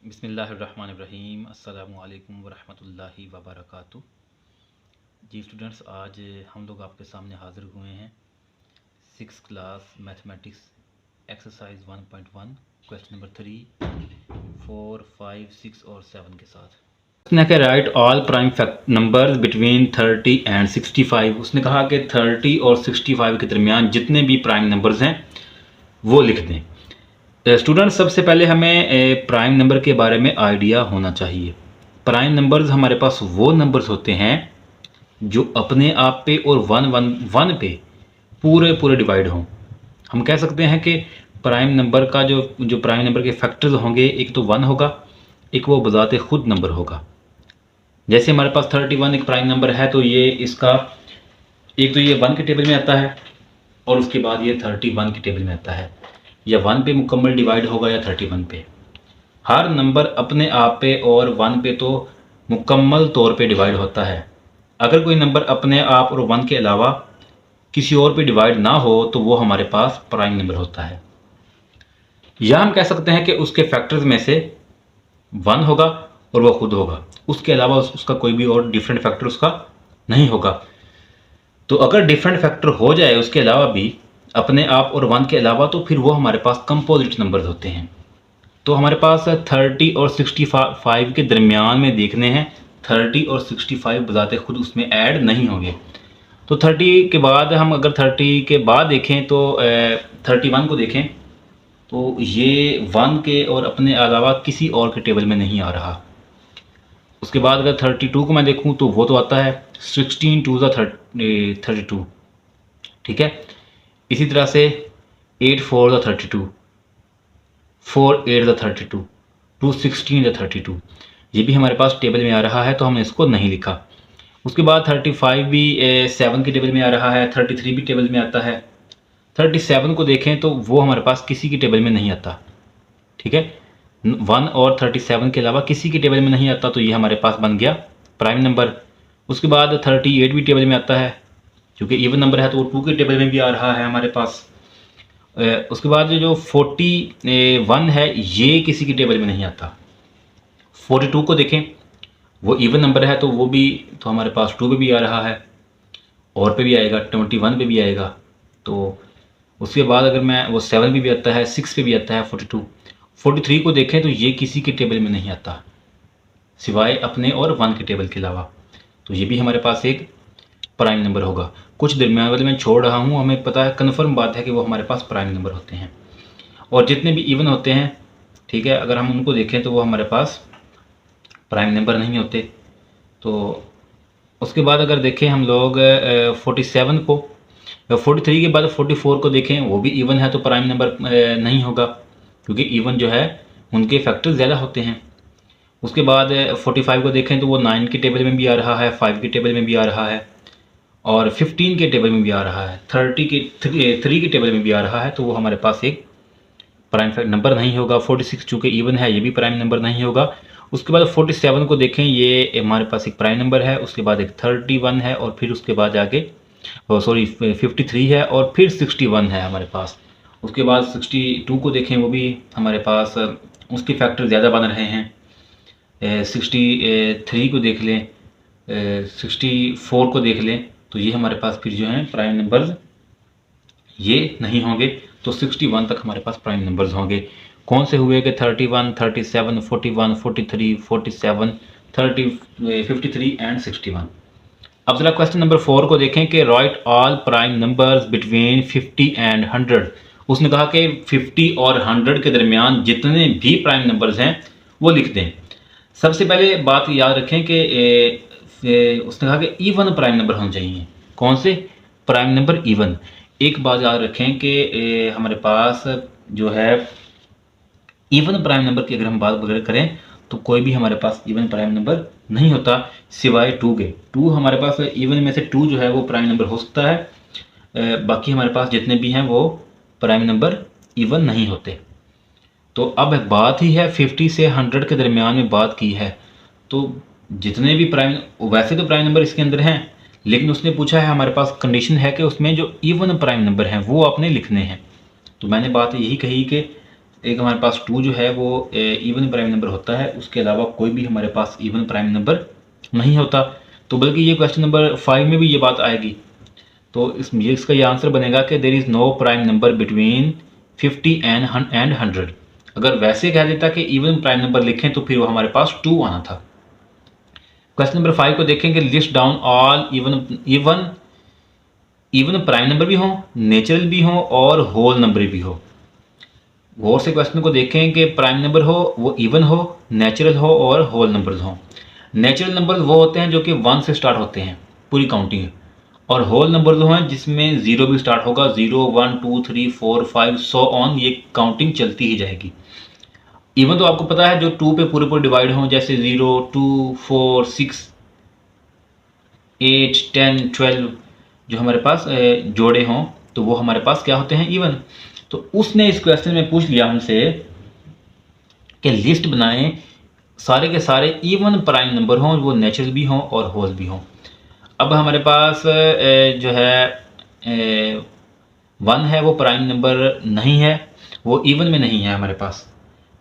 बिस्मिल्लाहिर्रहमानिर्रहीम अस्सलामुअलैकुम वरहमतुल्लाहि वबरकातुहू। जी स्टूडेंट्स, आज हम लोग आपके सामने हाज़िर हुए हैं 6th class mathematics exercise 1.1 question number 3, 4, 5, 6 और 7 के साथ। उसने कहा right all prime numbers between 30 and 65। उसने कहा कि 30 और 65 के दरमियान जितने भी प्राइम नंबर्स हैं वो लिख दें। स्टूडेंट्स, सबसे पहले हमें प्राइम नंबर के बारे में आइडिया होना चाहिए। प्राइम नंबर्स हमारे पास वो नंबर्स होते हैं जो अपने आप पे और वन पे पूरे पूरे डिवाइड हों। हम कह सकते हैं कि प्राइम नंबर का जो प्राइम नंबर के फैक्टर्स होंगे, एक तो 1 होगा, एक वो बजाते खुद नंबर होगा। जैसे हमारे पास 31 एक प्राइम नंबर है, तो ये इसका एक तो ये 1 के टेबल में आता है और उसके बाद ये 31 के टेबल में आता है। या 1 पे मुकम्मल डिवाइड होगा या 31 पे। हर नंबर अपने आप पे और 1 पे तो मुकम्मल तौर पे डिवाइड होता है। अगर कोई नंबर अपने आप और 1 के अलावा किसी और पे डिवाइड ना हो तो वो हमारे पास प्राइम नंबर होता है। या हम कह सकते हैं कि उसके फैक्टर्स में से 1 होगा और वो खुद होगा, उसके अलावा उसका कोई भी और डिफरेंट फैक्टर उसका नहीं होगा। तो अगर डिफरेंट फैक्टर हो जाए उसके अलावा भी, अपने आप और 1 के अलावा, तो फिर वो हमारे पास कंपोजिट नंबर्स होते हैं। तो हमारे पास 30 और 65 के दरमियान में देखने हैं। 30 और 65 बजाते खुद उसमें ऐड नहीं होंगे। तो 30 के बाद हम अगर 30 के बाद देखें तो 31 को देखें तो ये 1 के और अपने अलावा किसी और के टेबल में नहीं आ रहा। उसके बाद अगर 32 को मैं देखूं तो वो तो आता है 16 2 32, ठीक है। इसी तरह से 8 4 32, 4 8 32, 2 16 32, ये भी हमारे पास टेबल में आ रहा है, तो हमने इसको नहीं लिखा। उसके बाद 35 भी 7 के टेबल में आ रहा है, 33 भी टेबल में आता है। 37 को देखें तो वो हमारे पास किसी की टेबल में नहीं आता, ठीक है। 1 और 37 के अलावा किसी के टेबल में नहीं आता, तो ये हमारे पास बन गया प्राइम नंबर। उसके बाद 38 भी टेबल में आता है, क्योंकि इवन नंबर है तो वो 2 के टेबल में भी आ रहा है हमारे पास। उसके बाद जो 41 है ये किसी की टेबल में नहीं आता। 42 को देखें, वो इवन नंबर है तो वो भी तो हमारे पास 2 पे भी आ रहा है और पे भी आएगा, 21 पे भी आएगा। तो उसके बाद अगर मैं वो 7 पे भी आता है, 6 पे भी आता है 42। 43 को देखें तो ये किसी के टेबल में नहीं आता सिवाय अपने और 1 के टेबल के अलावा, तो ये भी हमारे पास एक प्राइम नंबर होगा। कुछ दरमियान वाले मैं छोड़ रहा हूँ, हमें पता है, कन्फर्म बात है कि वो हमारे पास प्राइम नंबर होते हैं। और जितने भी इवन होते हैं, ठीक है, अगर हम उनको देखें तो वो हमारे पास प्राइम नंबर नहीं होते। तो उसके बाद अगर देखें हम लोग 47 को, 43 के बाद 44 को देखें, वो भी इवन है तो प्राइम नंबर नहीं होगा, क्योंकि इवन जो है उनके फैक्टर ज़्यादा होते हैं। उसके बाद 45 को देखें तो वो 9 के टेबल में भी आ रहा है, 5 के टेबल में भी आ रहा है और 15 के टेबल में भी आ रहा है, 3 के टेबल में भी आ रहा है, तो वो हमारे पास एक प्राइम नंबर नहीं होगा। 46 चूँकि इवन है, ये भी प्राइम नंबर नहीं होगा। उसके बाद 47 को देखें, ये हमारे पास एक प्राइम नंबर है। उसके बाद एक 31 है और फिर उसके बाद आगे 53 है और फिर 61 है हमारे पास। उसके बाद 62 को देखें, वो भी हमारे पास उसके फैक्टर ज़्यादा बन रहे हैं। 63 को देख लें, 64 को देख लें, तो ये हमारे पास फिर जो हैं प्राइम नंबर्स ये नहीं होंगे। तो 61 तक हमारे पास प्राइम नंबर्स होंगे। कौन से हुए कि 31, 37, 41, 43, 47, 30, 53 एंड 61। अब जरा क्वेश्चन नंबर 4 को देखें कि write all prime numbers between 50 and 100। उसने कहा कि 50 और 100 के दरमियान जितने भी प्राइम नंबर्स हैं वो लिख दें। सबसे पहले बात याद रखें कि उसने कहा कि इवन प्राइम नंबर होने चाहिए। कौन से प्राइम नंबर? इवन। एक बात याद रखें कि हमारे पास जो है इवन प्राइम नंबर की अगर हम बात वगैरह करें तो कोई भी हमारे पास इवन प्राइम नंबर नहीं होता सिवाय 2 के। 2 हमारे पास इवन में से 2 जो है वो प्राइम नंबर हो सकता है, बाकी हमारे पास जितने भी हैं वो प्राइम नंबर इवन नहीं होते। तो अब बात ही है 50 से 100 के दरमियान में बात की है, तो जितने भी प्राइम, वैसे तो प्राइम नंबर इसके अंदर हैं, लेकिन उसने पूछा है, हमारे पास कंडीशन है कि उसमें जो इवन प्राइम नंबर हैं वो आपने लिखने हैं। तो मैंने बात यही कही कि एक हमारे पास 2 जो है वो इवन प्राइम नंबर होता है, उसके अलावा कोई भी हमारे पास इवन प्राइम नंबर नहीं होता। तो बल्कि ये क्वेश्चन नंबर 5 में भी ये बात आएगी। तो इसका ये आंसर बनेगा कि there is no prime number between 50 and 100। अगर वैसे कह देता कि इवन प्राइम नंबर लिखें तो फिर वो हमारे पास 2 आना था। क्वेश्चन नंबर 5 को देखेंगे, list down all even prime number भी हो, नेचुरल भी हो और होल नंबर भी हो। गौर से क्वेश्चन को देखें कि प्राइम नंबर हो वो इवन हो, नेचुरल हो और होल नंबर्स हो। नेचुरल नंबर वो होते हैं जो कि 1 से स्टार्ट होते हैं पूरी काउंटिंग, और होल नंबर जो हैं जिसमें 0 भी स्टार्ट होगा, 0 1 2 3 4 5 सो ऑन, ये काउंटिंग चलती ही जाएगी। इवन तो आपको पता है जो 2 पे पूरे पूरे डिवाइड हों, जैसे 0 2 4 6 8 10 12 जो हमारे पास जोड़े हों तो वो हमारे पास क्या होते हैं, इवन। तो उसने इस क्वेश्चन में पूछ लिया हमसे कि लिस्ट बनाएं सारे के सारे इवन प्राइम नंबर हों, वो नेचुरल भी हों और होल भी हों। अब हमारे पास जो है 1 है वो प्राइम नंबर नहीं है, वो इवन में नहीं है हमारे पास,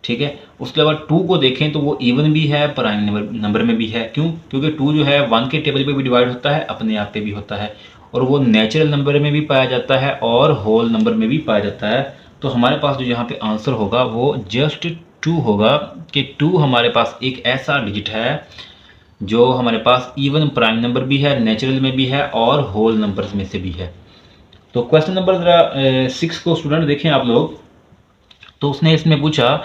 ठीक है। उसके अलावा 2 को देखें तो वो इवन भी है, प्राइम नंबर में भी है। क्यों? क्योंकि 2 जो है 1 के टेबल पे भी डिवाइड होता है, अपने आप पे भी होता है, और वो नेचुरल नंबर में भी पाया जाता है और होल नंबर में भी पाया जाता है। तो हमारे पास जो यहाँ पे आंसर होगा वो जस्ट 2 होगा, कि 2 हमारे पास एक ऐसा डिजिट है जो हमारे पास इवन प्राइम नंबर भी है, नेचुरल में भी है और होल नंबर्स में से भी है। तो क्वेश्चन नंबर 6 को स्टूडेंट देखें आप लोग। तो उसने इसमें पूछा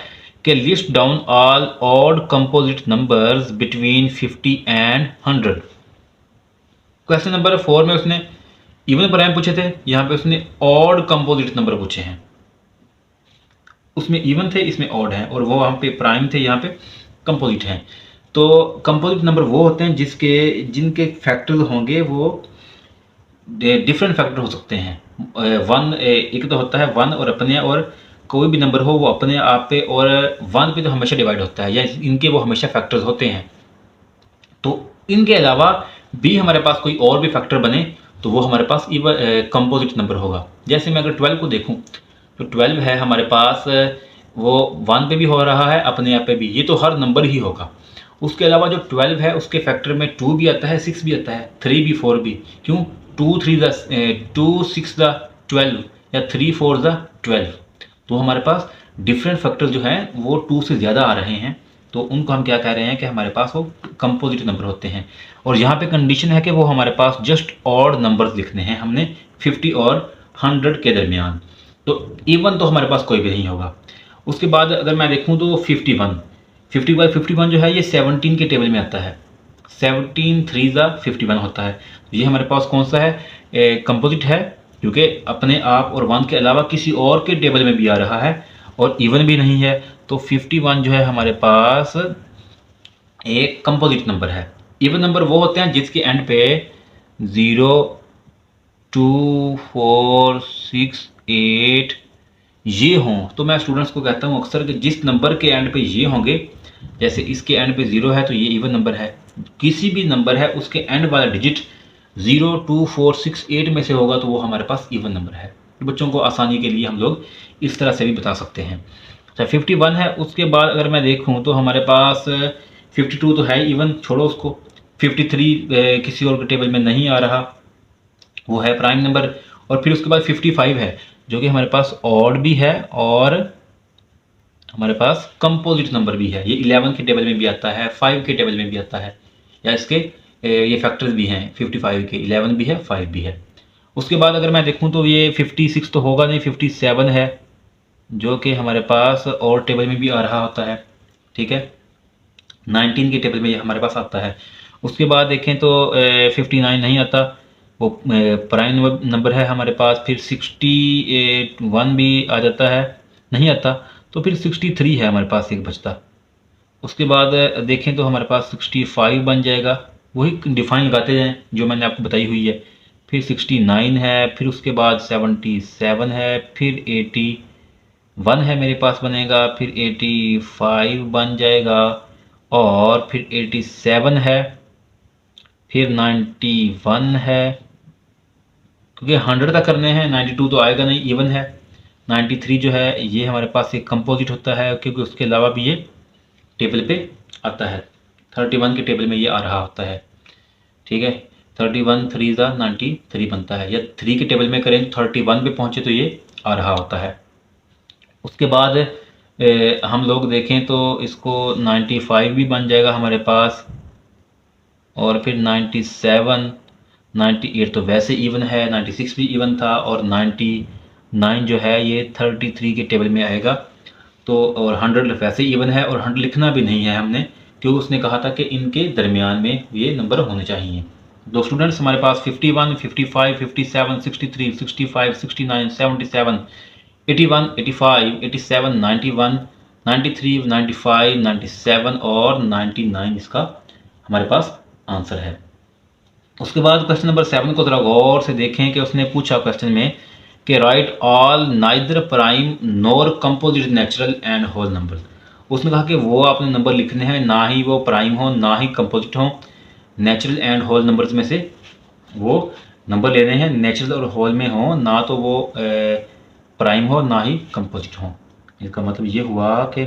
कि list down all odd composite numbers between 50 and 100। Question number 4 में उसने इवन प्राइम पूछे थे, यहाँ पे उसने ऑड कंपोजिट नंबर पूछे हैं। उसमें इवन थे, इसमें ऑड है, और वो वहाँ पे प्राइम थे, यहाँ पे कंपोजिट हैं। तो कंपोजिट नंबर वो होते हैं जिनके फैक्टर्स होंगे वो डिफरेंट फैक्टर हो सकते हैं। वन एक तो होता है 1 और अपने, और कोई भी नंबर हो वो अपने आप पे और 1 पे तो हमेशा डिवाइड होता है, या इनके वो हमेशा फैक्टर्स होते हैं। तो इनके अलावा भी हमारे पास कोई और भी फैक्टर बने तो वो हमारे पास कंपोजिट नंबर होगा। जैसे मैं अगर 12 को देखूं तो 12 है हमारे पास, वो 1 पे भी हो रहा है, अपने आप पे भी, ये तो हर नंबर ही होगा। उसके अलावा जो 12 है उसके फैक्टर में 2 भी आता है, 6 भी आता है, 3 भी 4 भी। क्यों? 2 6 द 12 या 3 4 द 12। तो हमारे पास डिफरेंट फैक्टर जो हैं वो 2 से ज़्यादा आ रहे हैं, तो उनको हम क्या कह रहे हैं कि हमारे पास वो कंपोजिट नंबर होते हैं। और यहाँ पे कंडीशन है कि वो हमारे पास जस्ट ऑड नंबर्स लिखने हैं हमने 50 और 100 के दरमियान। तो इवन तो हमारे पास कोई भी नहीं होगा। उसके बाद अगर मैं देखूँ तो 51 जो है ये 17 के टेबल में आता है, 17 3 ज़ा 51 होता है। ये हमारे पास कौन सा है, कंपोजिट है, क्योंकि अपने आप और 1 के अलावा किसी और के टेबल में भी आ रहा है, और इवन भी नहीं है। तो 51 जो है हमारे पास एक कंपोजिट नंबर है। इवन नंबर वो होते हैं जिसके एंड पे 0 2 4 6 8 ये हों। तो मैं स्टूडेंट्स को कहता हूँ अक्सर कि जिस नंबर के एंड पे ये होंगे, जैसे इसके एंड पे 0 है तो ये इवन नंबर है, किसी भी नंबर है उसके एंड वाला डिजिट 0 2 4 6 8 में से होगा तो वो हमारे पास इवन नंबर है। तो बच्चों को आसानी के लिए हम लोग इस तरह से भी बता सकते हैं। अच्छा 51 है। उसके बाद अगर मैं देखूँ तो हमारे पास 52 तो है इवन, छोड़ो उसको। 53 किसी और के टेबल में नहीं आ रहा, वो है प्राइम नंबर। और फिर उसके बाद 55 है जो कि हमारे पास ऑड भी है और हमारे पास कंपोजिट नंबर भी है। ये 11 के टेबल में भी आता है, 5 के टेबल में भी आता है, या इसके ये फैक्टर्स भी हैं 55 के, 11 भी है 5 भी है। उसके बाद अगर मैं देखूं तो ये 56 तो होगा नहीं, 57 है जो कि हमारे पास और टेबल में भी आ रहा होता है, ठीक है। 19 के टेबल में ये हमारे पास आता है। उसके बाद देखें तो 59 नहीं आता, वो प्राइम नंबर है हमारे पास। फिर 61 भी आ जाता है, नहीं आता। तो फिर 63 है हमारे पास एक बचता। उसके बाद देखें तो हमारे पास 65 बन जाएगा, वही डिफाइन लगाते जाएं जो मैंने आपको बताई हुई है। फिर 69 है, फिर उसके बाद 77 है, फिर 81 है मेरे पास बनेगा, फिर 85 बन जाएगा, और फिर 87 है, फिर 91 है, क्योंकि 100 तक करने हैं, 92 तो आएगा नहीं, इवन है। 93 जो है ये हमारे पास एक कंपोजिट होता है, क्योंकि उसके अलावा भी ये टेबल पे आता है। 31 के टेबल में ये आ रहा होता है, ठीक है। 31 3 ज़ा 93 बनता है, या 3 के टेबल में करें तो 31 पे पहुँचे तो ये आ रहा होता है। उसके बाद हम लोग देखें तो इसको 95 भी बन जाएगा हमारे पास, और फिर 97, 98 तो वैसे इवन है, 96 भी इवन था, और 99 जो है ये 33 के टेबल में आएगा। तो और 100 वैसे इवन है, और 100 लिखना भी नहीं है हमने, क्योंकि उसने कहा था कि इनके दरमियान में ये नंबर होने चाहिए। दो स्टूडेंट्स हमारे पास 51, 55, 57, 63, 65, 69, 77, 81, 85, 87, 91, 93, 95, 97 और 99 इसका हमारे पास आंसर है। उसके बाद क्वेश्चन नंबर 7 को ज़रा गौर से देखें कि उसने पूछा क्वेश्चन में कि write all neither prime nor composite natural and whole number. उसने कहा कि वो आपने नंबर लिखने हैं, ना ही वो प्राइम हो ना ही कंपोजिट हो, नेचुरल एंड होल नंबर्स में से वो नंबर लेने हैं, नेचुरल और होल में हो, ना तो वो प्राइम हो ना ही कंपोजिट हो। इसका मतलब ये हुआ कि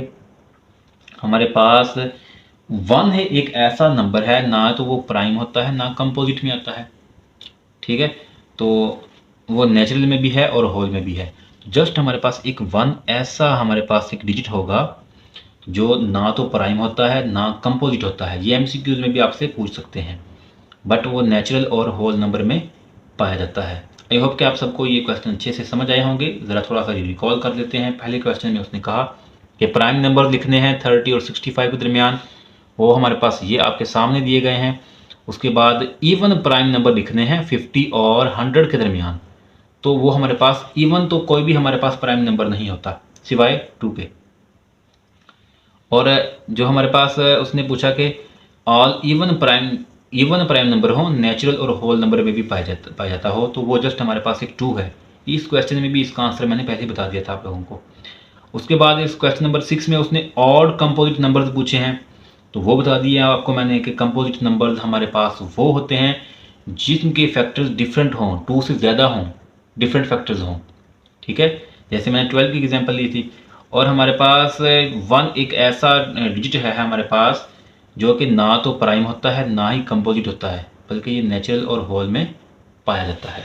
हमारे पास 1 है, एक ऐसा नंबर है ना तो वो प्राइम होता है ना कंपोजिट में आता है, ठीक है। तो वो नेचुरल में भी है और होल में भी है। जस्ट हमारे पास एक 1 ऐसा हमारे पास एक डिजिट होगा जो ना तो प्राइम होता है ना कंपोजिट होता है। ये एमसीक्यूज में भी आपसे पूछ सकते हैं, बट वो नेचुरल और होल नंबर में पाया जाता है। आई होप कि आप सबको ये क्वेश्चन अच्छे से समझ आए होंगे। ज़रा थोड़ा सा रिकॉल कर लेते हैं। पहले क्वेश्चन में उसने कहा कि प्राइम नंबर लिखने हैं 30 और 65 के दरमियान, वो हमारे पास ये आपके सामने दिए गए हैं। उसके बाद इवन प्राइम नंबर लिखने हैं 50 और 100 के दरमियान, तो वो हमारे पास इवन तो कोई भी हमारे पास प्राइम नंबर नहीं होता सिवाय 2 के। और जो हमारे पास उसने पूछा कि ऑल इवन प्राइम नंबर हो, नेचुरल और होल नंबर में भी पाया जाता हो, तो वो जस्ट हमारे पास एक 2 है। इस क्वेश्चन में भी इसका आंसर मैंने पहले ही बता दिया था आप लोगों को। उसके बाद इस क्वेश्चन नंबर 6 में उसने ऑड कंपोजिट नंबर्स पूछे हैं, तो वो बता दिया आपको मैंने कि कंपोजिट नंबर्स हमारे पास वो होते हैं जिनके फैक्टर्स डिफरेंट हों, 2 से ज़्यादा हों, डिफरेंट फैक्टर्स हों, ठीक है। जैसे मैंने 12 की एग्जांपल ली थी। और हमारे पास 1 एक ऐसा डिजिट है हमारे पास जो कि ना तो प्राइम होता है ना ही कंपोजिट होता है, बल्कि ये नेचुरल और होल में पाया जाता है।